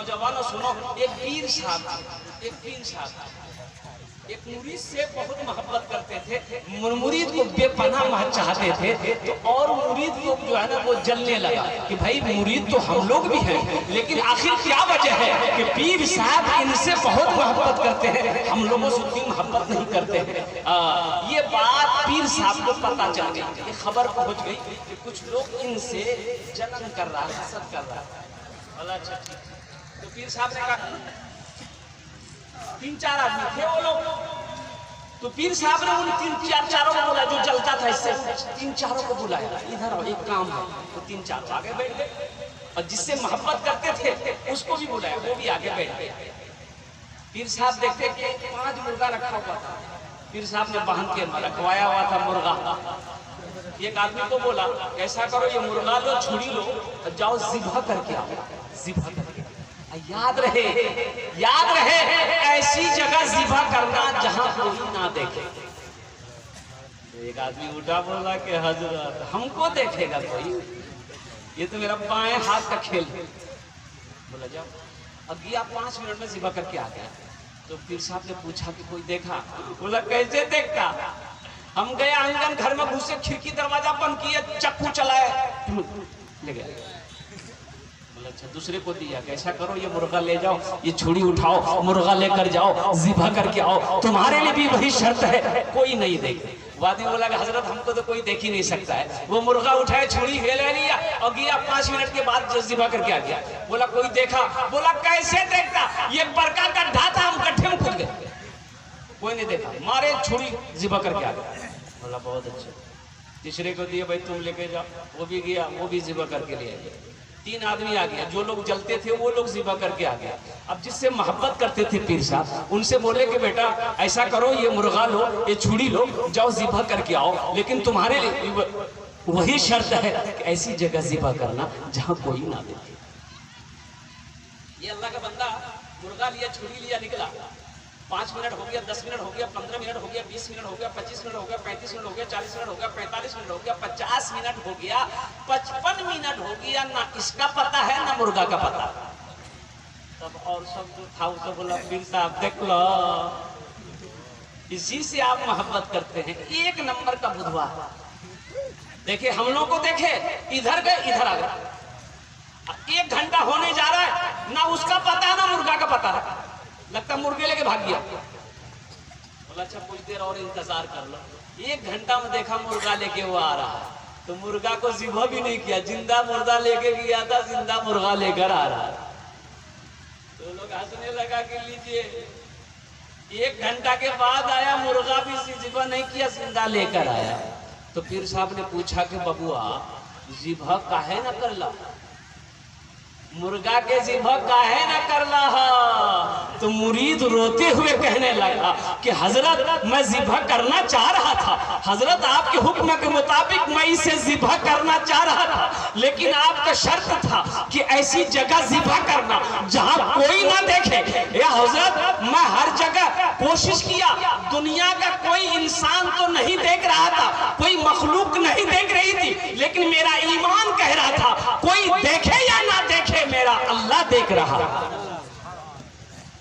नौजवानों सुनो, एक पीर साहब एक मुरीद से बहुत मोहब्बत करते थे, मुरीद को बेपनाह चाहते थे। तो और मुरीद को जो है ना वो जलने लगा कि भाई मुरीद तो हम लोग भी हैं, लेकिन आखिर क्या वजह है कि पीर साहब इनसे बहुत मोहब्बत करते हैं, हम लोगों से उतनी मोहब्बत नहीं करते हैं। ये बात पीर साहब को पता चल गई, ये खबर पहुंच गई कि कुछ लोग इनसे जलन कर रहा है, हसद कर रहा है। अच्छा ठीक। तो पीर साहब ने कहा, 3-4 आदमी थे वो लोग, तो पीर साहब ने उन 3-4 को बोला जो जलता था इससे, 3-4 को बुलाया, इधर आओ एक काम है। तो 3-4 आगे बैठ गए, और जिससे मोहब्बत करते थे उसको भी बुलाया, वो भी आगे बैठ गए। पीर साहब देखते कि 5 मुर्गा रखा हुआ था, पीर साहब ने बांध के रखवाया हुआ था मुर्गा। एक आदमी को बोला, ऐसा करो ये मुर्गा लो, छुरी लो, जाओ ज़िबह करके आओ, ज़िबह करके। याद रहे ऐसी जगह ज़िबह करना जहां कोई ना देखे। तो एक आदमी उठा बोला कि हजरत हमको देखेगा कोई, ये तो मेरा बाएं हाथ का खेल है। बोला जाओ। अब गया 5 मिनट में ज़िबह करके आ गया। तो पीर साहब ने पूछा कि कोई देखा? बोला कैसे देखता? हम गए आंगन, घर में घुसे, खिड़की दरवाजा बंद किए, चक्कू चलाए, ले गया। अच्छा दूसरे को दिया, कैसा करो ये मुर्गा ले जाओ, ये छुरी उठाओ, मुर्गा लेकर जाओ, ज़िबह करके आओ, तुम्हारे लिए भी वही शर्त है, कोई नहीं देखे। वादी बोला कि हजरत हमको तो कोई देख ही नहीं सकता है। वो मुर्गा उठाए, छुरी ले लिया और गया, 5 मिनट के बाद ज़िबह करके आ गया। बोला कोई देखा? बोला कैसे देखता, ये बड़का गड्ढा था, हम गड्ढे में कूद गए, कोई नहीं देखा, मारे छुरी, ज़िबह करके आ गया। बोला बहुत अच्छा। तीसरे को दिया, भाई तुम लेके जाओ, वो भी गया, वो भी ज़िबह करके ले आया। 3 आदमी आ गया, जो लोग जलते थे वो लोग ज़िबह करके आ गया। अब जिससे मोहब्बत करते थे पीर साहब, उनसे बोले कि बेटा ऐसा करो ये मुर्गा लो, ये छुरी लो, जाओ ज़िबह करके आओ, लेकिन तुम्हारे लिए वही शर्त है कि ऐसी जगह ज़िबह करना जहां कोई ना देखे। ये अल्लाह का बंदा मुर्गा लिया, छुरी लिया, निकला। 5 मिनट हो गया, 10 मिनट हो गया, 15 मिनट हो गया, 20 मिनट हो गया, 25 मिनट हो गया, 35 मिनट हो गया, 40 मिनट हो गया, 45 मिनट हो गया, 50 मिनट हो गया, 55 मिनट हो गया, ना इसका पता है ना मुर्गा का पता। तब और सब जो था उसे बोला, पीर साहब देख लो, इसी से आप मोहब्बत करते हैं, 1 नंबर का बुधवा। देखिए हम लोग को देखे, इधर गए इधर आ गए, 1 घंटा होने जा रहा है, ना उसका पता ना मुर्गा का पता है, लगता मुर्गे लेके भाग गया। बोला अच्छा कुछ देर और इंतजार कर लो। 1 घंटा में देखा मुर्गा लेके वो आ रहा है, तो मुर्गा को ज़िबह भी नहीं किया, जिंदा मुर्गा लेके गया था, जिंदा मुर्गा लेकर आ रहा है। तो लोग हंसने लगा कि लीजिए, 1 घंटा के बाद आया, मुर्गा भी ज़िबह नहीं किया, जिंदा लेकर आया। तो पीर साहब ने पूछा कि बबुआ ज़िबह काहे ना करला, मुर्गा के ज़िबह काहे ना करला? तो मुरीद रोते हुए कहने लगा कि हजरत मैं ज़िबह करना चाह रहा था, हजरत आपके हुक्म के मुताबिक मैं इसे ज़िबह करना चाह रहा था, लेकिन आपका शर्त था कि ऐसी जगह ज़िबह करना जहां कोई ना देखे। या हजरत मैं हर जगह कोशिश किया, दुनिया का कोई इंसान तो नहीं देख रहा था, कोई मखलूक नहीं देख रही थी, लेकिन मेरा ईमान कह रहा था कोई देखे या ना देखे, मेरा अल्लाह देख रहा।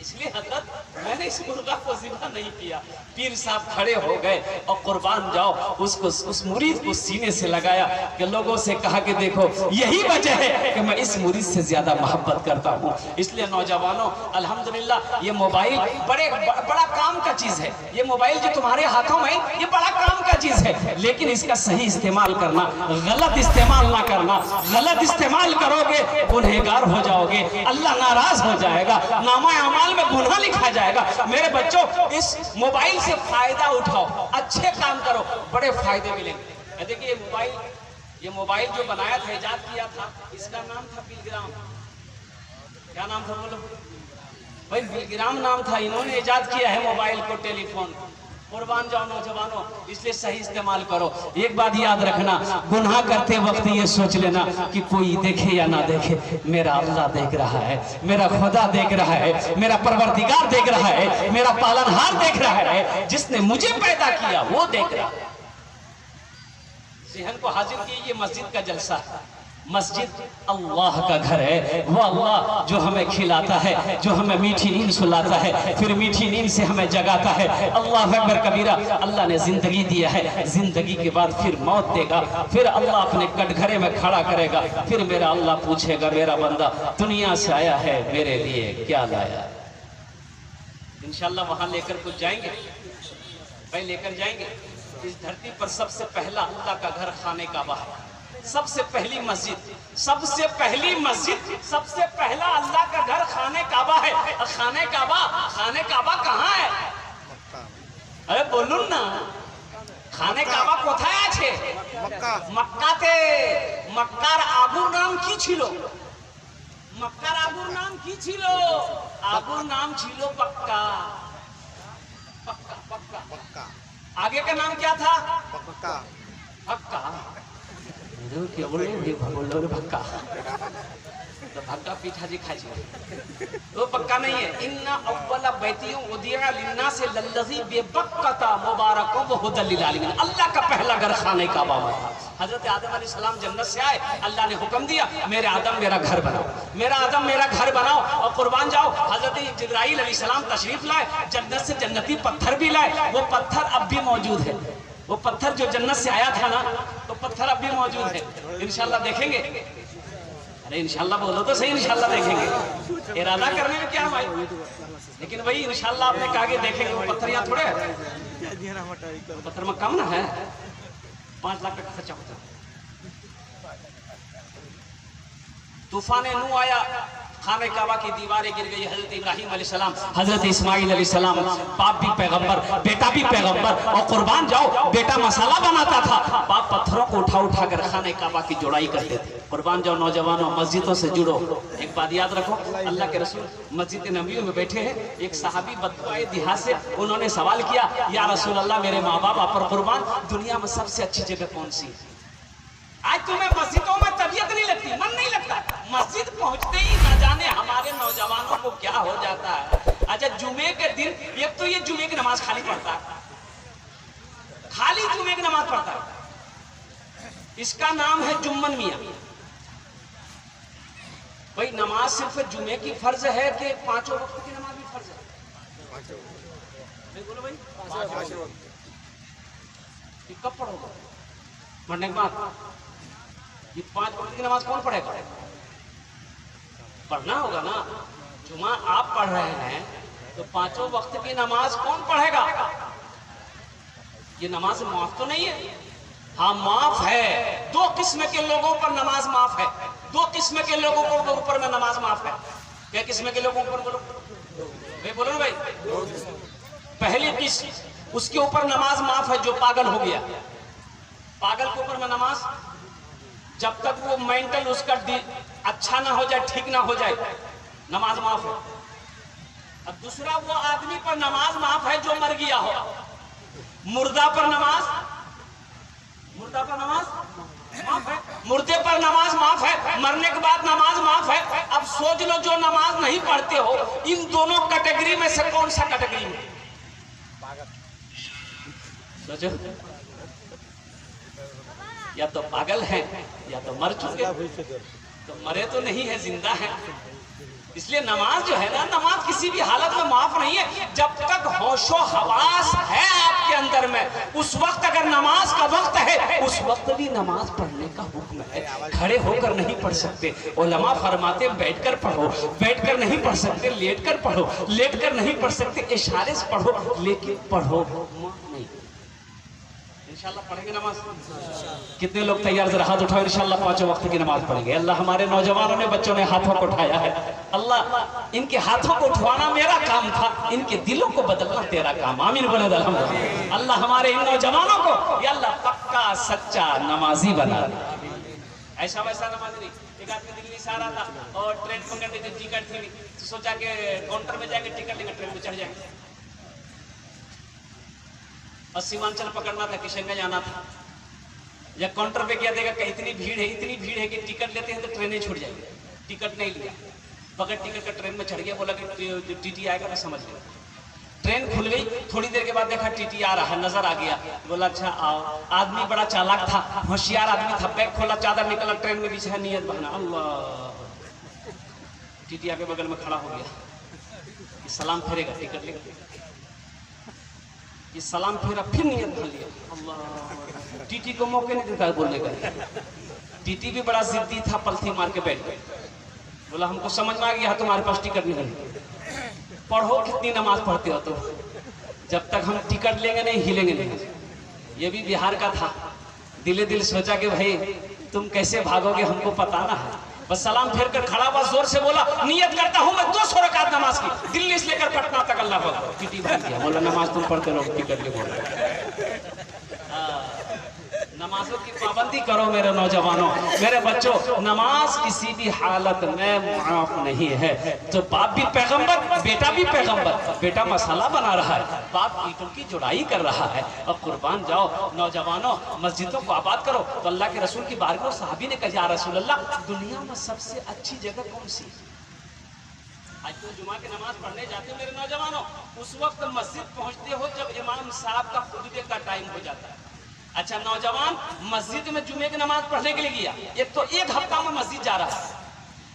इसलिए हजरत मैंने इस मुर्गा को ज़िबह नहीं किया। पीर साहब खड़े हो गए और कुर्बान जाओ उसको, उस मुरीद को सीने से लगाया कि लोगों से कहा कि देखो यही वजह है कि मैं इस मुरीद से ज्यादा मोहब्बत करता हूँ। इसलिए नौजवानों अल्हम्दुलिल्लाह ये मोबाइल बड़ा काम का चीज है, ये मोबाइल जो तुम्हारे हाथों में ये बड़ा काम का चीज है, लेकिन इसका सही इस्तेमाल करना, गलत इस्तेमाल ना करना। गलत इस्तेमाल करोगे गुनहगार हो जाओगे, अल्लाह नाराज हो जाएगा, नामा अमाल में गुनाह लिखा जाएगा। मेरे बच्चों इस मोबाइल से फायदा उठाओ, अच्छे काम करो, बड़े फायदे मिलेंगे। देखिए ये मोबाइल जो बनाया था, इजाद किया था, इसका नाम था बिलग्राम। क्या नाम था बोलो भाई? बिलग्राम नाम था, इन्होंने इजाद किया है मोबाइल को, टेलीफोन को। कुर्बान जाओ नौजवानों, इसलिए सही इस्तेमाल करो। एक बात याद रखना, गुनाह करते वक्त ये सोच लेना कि कोई देखे या ना देखे, मेरा अल्लाह देख रहा है, मेरा खुदा देख रहा है, मेरा परवरदिगार देख रहा है, मेरा पालनहार देख रहा है, जिसने मुझे पैदा किया वो देख रहा है। ज़हन को हाजिर की, ये मस्जिद का जलसा है, मस्जिद अल्लाह का घर है। वो अल्लाह जो हमें खिलाता है, जो हमें मीठी नींद सुलाता है, फिर मीठी नींद से हमें जगाता है। अल्लाह अकबर कबीरा। अल्लाह ने जिंदगी दिया है, जिंदगी के बाद फिर मौत देगा, फिर अल्लाह अपने कटघरे में खड़ा करेगा। फिर मेरा अल्लाह पूछेगा, मेरा बंदा दुनिया से आया है, मेरे लिए क्या लाया। इंशाल्लाह वहां लेकर कुछ जाएंगे, भाई लेकर जाएंगे। इस धरती पर सबसे पहला अल्लाह का घर खाने काबा है। सबसे पहली मस्जिद, सबसे पहली मस्जिद, सबसे पहला अल्लाह का घर खाने काबा है। खाने काबा कहाँ है? अरे बोलूं ना, खाने काबा কোথায় আছে? মক্কাতে। মক্কার আবুর নাম কি ছিল? মক্কার আবুর নাম কি ছিল? আবুর নাম ছিল पक्का। पक्का। आगे का नाम क्या था? पक्का। क्या बोल रहे भक्का? तो भक्का पीठा जी खाई वो पक्का नहीं है। इन्ना अव्वला बैतियों उदिया लिन्ना से लल्लज़ी बेबक्कता मुबारकों व हुदल लिल आलमीन। अल्लाह का पहला घर खाने काबा में था। हजरत आदम अलैहिस्सलाम जन्नत से आए, अल्लाह ने हुक्म दिया, मेरे आदम मेरा घर बनाओ, मेरा आदम मेरा घर बनाओ और कुर्बान जाओ। हजरत जिब्राइल अलैहिस्सलाम तशरीफ लाए, जन्नत से जन्नती पत्थर भी लाए। वो पत्थर अब भी मौजूद है। वो पत्थर जो जन्नत से आया था ना, तो पत्थर अब भी मौजूद है। इंशाल्लाह देखेंगे। अरे इंशाल्लाह बोलो तो सही, इंशाल्लाह देखेंगे। इरादा करने में क्या भाई, लेकिन भाई इंशाल्लाह आपने कहा कि देखेंगे। वो पत्थर यहाँ थोड़े है, पत्थर में कम ना है, 5 लाख का खर्चा होता। तूफान नू आया, खाने काबा की दीवारें गिर गई। हजरत इब्राहिम अलैहिस्सलाम, हजरत इस्माइल अलैहिस्सलाम, बाप भी पैगंबर, बेटा भी पैगंबर। और कुर्बान जाओ, बेटा मसाला बनाता था, बाप पत्थरों को उठा कर खाने काबा की जोड़ाई करते थे। कुर्बान जाओ नौजवानों, मस्जिदों से जुड़ो। एक बात याद रखो, अल्लाह के रसूल मस्जिद नबी में बैठे हैं। एक सहाबी बददुआए दिहा से उन्होंने सवाल किया, या रसूल अल्लाह, मेरे माँ बाप आप पर कुर्बान, दुनिया में सबसे अच्छी जगह कौन सी है? आज तुम्हें मस्जिदों में तबीयत नहीं लगती, मन नहीं लगता। मस्जिद पहुंचते ही न जाने हमारे नौजवानों को क्या हो जाता है। अच्छा, जुमे के दिन एक तो ये जुमे की नमाज खाली पढ़ता है, खाली जुमे की नमाज पढ़ता है। इसका नाम है जुम्मन मियाँ। भाई नमाज सिर्फ जुमे की फर्ज है कि 5 वक्त की नमाज भी फर्ज है? बोलो भाई, कब पढ़ोगे? पढ़ने के बाद ये 5 वक्त की नमाज कौन पढ़ेगा? पढ़ना होगा ना। जुमा आप पढ़ रहे हैं तो 5 वक्त की नमाज कौन पढ़ेगा? ये नमाज माफ तो नहीं है? हाँ माफ है। 2 किस्म के लोगों पर नमाज माफ है। 2 किस्म के लोगों को ऊपर में नमाज माफ है। क्या किस्म के लोगों पर बोलो बोलो ना भाई। पहली किस्म, उसके ऊपर नमाज माफ है जो पागल हो गया। पागल के ऊपर में नमाज, जब तक वो मेंटल उसका अच्छा ना हो जाए, ठीक ना हो जाए, नमाज माफ है। अब दूसरा, वो आदमी पर नमाज माफ है जो मर गया हो। मुर्दा पर नमाज माफ है। मुर्दे पर नमाज माफ है, मरने के बाद नमाज माफ है। अब सोच लो, जो नमाज नहीं पढ़ते हो, इन दोनों कैटेगरी में से कौन सा कैटेगरी में? सोचो, या तो पागल है या तो मर चुके। तो मरे तो नहीं है, जिंदा है। इसलिए नमाज जो है ना, नमाज किसी भी हालत में माफ नहीं है। जब तक होशो हवास है आपके अंदर में, उस वक्त अगर नमाज का वक्त है, उस वक्त भी नमाज पढ़ने का हुक्म है। खड़े होकर नहीं पढ़ सकते। उलमा फरमाते बैठकर पढ़ो, बैठकर नहीं पढ़ सकते लेटकर पढ़ो, लेटकर नहीं पढ़ सकते इशारे से पढ़ो, लेकिन पढ़ो नहीं। इंशाल्लाह पढ़ेंगे नमाज। कितने लोग तैयार? जरा हाथ उठाओ। इंशाल्लाह 5 वक्त की नमाज पढ़ेंगे। अल्लाह, हमारे नौजवानों ने, बच्चों ने हाथों को उठाया है। अल्लाह, इनके हाथों को उठवाना मेरा काम था, इनके दिलों को बदलना तेरा काम। आमीन बोले अल्हम्दुलिल्लाह। अल्लाह हमारे इन नौजवानों को या अल्लाह पक्का सच्चा नमाजी बना दे। ऐसा वैसा नमाज नहीं। एक आदमी दिल्ली से आ रहा था और ट्रेन पकड़ने की टिकट थी, तो सोचा कि काउंटर में जाके टिकट लेंगे, ट्रेन में चढ़ जाएंगे। और सीमांचल पकड़ना था, किशनगंज जाना था। या काउंटर पे क्या देगा कि इतनी भीड़ है कि टिकट लेते हैं तो ट्रेनें छूट जाएगी। टिकट नहीं लिया, बगैर टिकट का ट्रेन में चढ़ गया। बोला कि टीटी आएगा मैं समझ लिया। ट्रेन खुल गई, थोड़ी देर के बाद देखा टीटी आ रहा है, नजर आ गया, बोला अच्छा आओ। आदमी बड़ा चालाक था, होशियार आदमी था, बैग खोला, चादर निकला, ट्रेन में बिछा, नियत बना अल्लाह। टीटी आके बगल में खड़ा हो गया, ये सलाम फेरेगा, टिकट लेगा, ये सलाम फेरा, फिर नियत बन लिया अल्लाह। टीटी को मौके नहीं देता बोलने का। टीटी भी बड़ा जिद्दी था, पलथी मार के बैठ गया, बोला हमको समझ में आ गया तुम्हारे पास टिकट नहीं, पढ़ो कितनी नमाज पढ़ते हो तुम, जब तक हम टिकट लेंगे नहीं हिलेंगे नहीं। ये भी बिहार का था, दिले दिल सोचा कि भाई तुम कैसे भागोगे हमको पता ना है। बस सलाम फेर कर खड़ा हुआ, जोर से बोला नियत करता हूं मैं 200 रकात नमाज की, दिल्ली से लेकर पटना तक अल्लाह को। टीटी भाग गया, बोला नमाज तुम पढ़ते रहो, टिकट ले बोला। नमाजों की पाबंदी करो मेरे नौजवानों, मेरे बच्चों, नमाज किसी भी हालत में मुआफ नहीं है। तो बाप भी पैगंबर, बेटा भी पैगंबर, बेटा मसाला बना रहा है, बाप ईंटों की जुड़ाई कर रहा है। अब कुर्बान जाओ नौजवानों, मस्जिदों को आबाद करो। तो अल्लाह के रसूल की बारगाह में सहाबी ने कहा या रसूल अल्लाह, दुनिया में सबसे अच्छी जगह कौन सी? आज तो जुमा की नमाज पढ़ने जाते हो मेरे नौजवानों, उस वक्त मस्जिद पहुंचते हो जब इमाम साहब का खुतबे का टाइम हो जाता है। अच्छा नौजवान मस्जिद में जुमे की नमाज पढ़ने के लिए गया, एक तो एक हफ्ता में मस्जिद जा रहा है,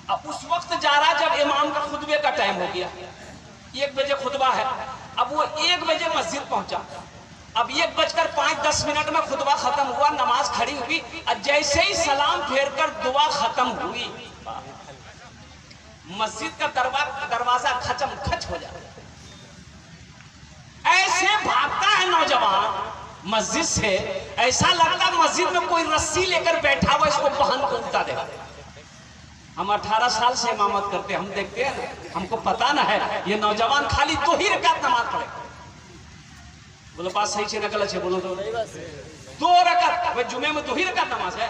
अब उस वक्त जा रहा जब इमाम का खुतबे का टाइम हो गया, 1 बजे खुतबा है, अब वो 1 बजे मस्जिद पहुंचा, अब 1:05 में खुतबा खत्म हुआ, नमाज खड़ी हुई, और जैसे ही सलाम फेर कर दुआ खत्म हुई, मस्जिद का दरवाजा खचम खच हो जाता। ऐसे भागता है नौजवान मस्जिद से, ऐसा लगता मस्जिद में कोई रस्सी लेकर बैठा हुआ, इसको पहन को उल्टा देगा। हम 18 साल से इमामत करते, हम देखते हैं ना, हमको पता ना है ये नौजवान खाली 2 ही रकात नमाज पढ़े। बोलो बात सही से नकल है, बोलो तो 2 रकात, भाई जुमे में 2 ही रकात नमाज है,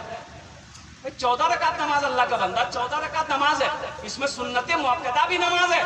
14 रकात नमाज अल्लाह का बंदा, 14 रकात नमाज है, इसमें सुन्नते मुअक्कदा भी नमाज है।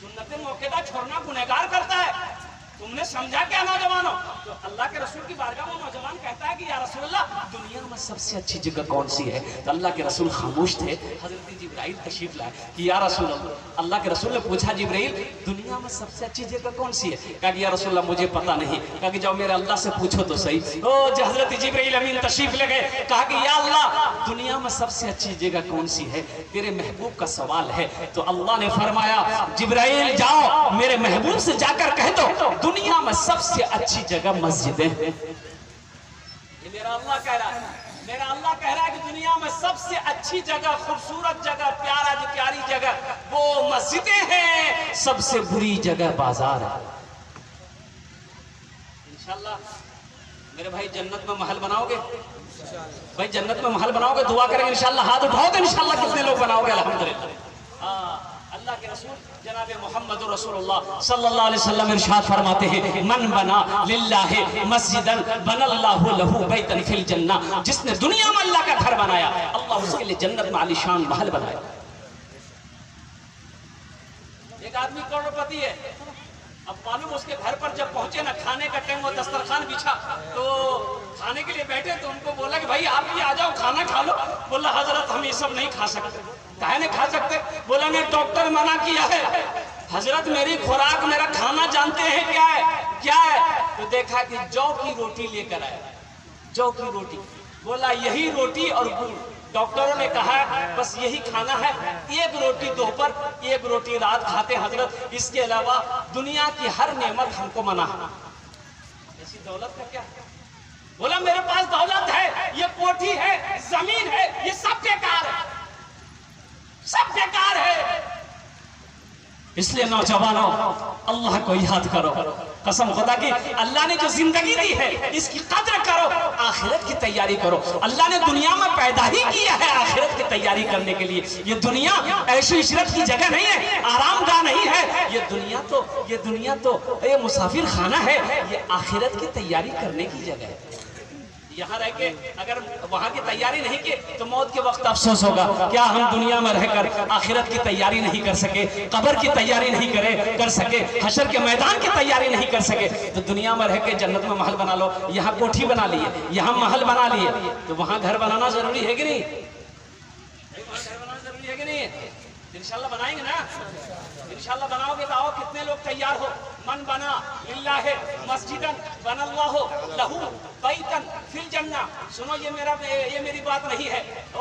सुन्नते मुअक्कदा छोड़ना गुनहगार करता है। तुमने समझा क्या नौजवानों? तो अल्लाह के रसूल की बारगाह में नौजवान कहता है कि या रसूल अल्लाह, दुनिया में सबसे अच्छी जगह कौन सी है? तो अल्लाह के रसूल खामोश थे, हजरत जिब्राइल तशरीफ लाए कि या रसूल अल्लाह। अल्लाह के रसूल ने पूछा जिब्राइल दुनिया में सबसे अच्छी जगह कौन सी है? कहा कि या रसूल अल्लाह मुझे पता नहीं। कहा कि जाओ मेरे अल्लाह से पूछो तो सही। ओ हजरत जिब्राइल अमीन तशरीफ ले गए, कहा कि या अल्लाह दुनिया में सबसे अच्छी जगह कौन सी है? तेरे महबूब का सवाल है। तो अल्लाह ने फरमाया जिब्राइल जाओ मेरे महबूब से जाकर कह दो दुनिया में सबसे अच्छी जगह मस्जिदें हैं। ये मेरा अल्लाह कह रहा है, मेरा अल्लाह कह रहा है कि दुनिया में सबसे अच्छी जगह, खूबसूरत जगह, प्यारी जगह वो मस्जिदें हैं, सबसे बुरी जगह बाजार है। इंशाल्लाह मेरे भाई जन्नत में महल बनाओगे? भाई जन्नत में महल बनाओगे? दुआ करेंगे इंशाल्लाह, हाथ उठाओ तो इंशाल्लाह कितने लोग बनाओगे? अल्हम्दुलिल्लाह। अल्लाह के रसूल जनाब मोहम्मद रसूलुल्लाह सल्लल्लाहु अलैहि वसल्लम इरशाद फरमाते हैं मन बना लिल्लाहि मस्जिदन बनल्लाहु लहू बैतन फिल जन्नह, जिसने दुनिया में अल्लाह का घर बनाया अल्लाह उसके लिए जन्नत में आलीशान महल बनाया। एक आदमी करोड़पति है, अब मालूम उसके घर पर जब पहुंचे ना, खाने का टाइम वो दस्तरखान बिछा, तो खाने के लिए बैठे तो उनको बोला कि भाई आप भी आ जाओ खाना खा लो। बोला हजरत हम ये सब नहीं खा सकते। काहे नहीं खा सकते? बोला नहीं डॉक्टर मना किया है। हजरत मेरी खुराक, मेरा खाना जानते हैं क्या है? क्या है? तो देखा कि जौ की रोटी लेकर आया, जौ की रोटी। बोला यही रोटी और गुड़। डॉक्टरों ने कहा बस यही खाना है, 1 रोटी दोपहर 1 रोटी रात खाते हजरत, इसके अलावा दुनिया की हर नेमत हमको मना है। ऐसी दौलत का क्या? बोला मेरे पास दौलत है, ये कोठी है, जमीन है, ये सब बेकार है, सब बेकार है। इसलिए नौजवानों अल्लाह को याद करो, कसम खुदा की अल्लाह ने जो जिंदगी दी है इसकी कद्र करो, आखिरत की तैयारी करो। अल्लाह ने दुनिया में पैदा ही किया है आखिरत की तैयारी करने के लिए। ये दुनिया ऐशी इशरत की जगह नहीं है, आरामगाह नहीं है। ये दुनिया तो ये मुसाफिर खाना है, ये आखिरत की तैयारी करने की जगह है। यहाँ रह के अगर वहाँ की तैयारी नहीं की तो मौत के वक्त अफसोस होगा, क्या हम दुनिया में रहकर आखिरत की तैयारी नहीं कर सके, कब्र की तैयारी नहीं कर सके, हशर के मैदान की तैयारी नहीं कर सके। तो दुनिया में रह के जन्नत में महल बना लो, यहाँ कोठी बना लिए, यहाँ महल बना लिए, तो वहाँ घर बनाना जरूरी है कि नहीं? घर बनाना जरूरी है कि नहीं? इंशाल्लाह बनाएंगे ना, इंशाल्लाह बनाओगे तो आओ, कितने लोग तैयार हो? मन बना लिल्लाहि मस्जिदन बनल्लाहु लहू बैतन फिल जन्नह। सुनो, ये मेरी बात नहीं है,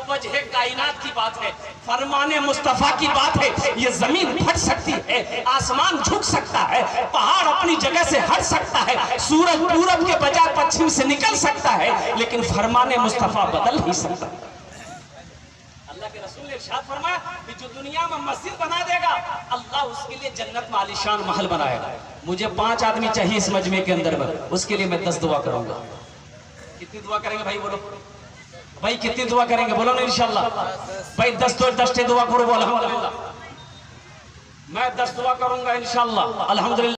वजह कायनात की बात है, फरमाने मुस्तफा की बात है। ये जमीन फट सकती है, आसमान झुक सकता है, पहाड़ अपनी जगह से हट सकता है, सूरज पूरब के बजाय पश्चिम से निकल सकता है, लेकिन फरमाने मुस्तफा बदल नहीं सकता। अल्लाह के रसूल ने इरशाद फरमाया कि जो दुनिया में मस्जिद बना देगा, अल्लाह उसके लिए जन्नत में आलीशान महल बनाएगा। मुझे 5 आदमी चाहिए इस मजमे के अंदर में, उसके लिए मैं 10 दुआ करूंगा। कितनी दुआ करेंगे भाई? बोलो भाई, कितनी दुआ करेंगे? बोलो ना इंशाल्लाह। भाई 10 दुआ करो, बोलो। मैं 10 दुआ करूंगा इंशाल्लाह, अल्हम्दुलिल्लाह।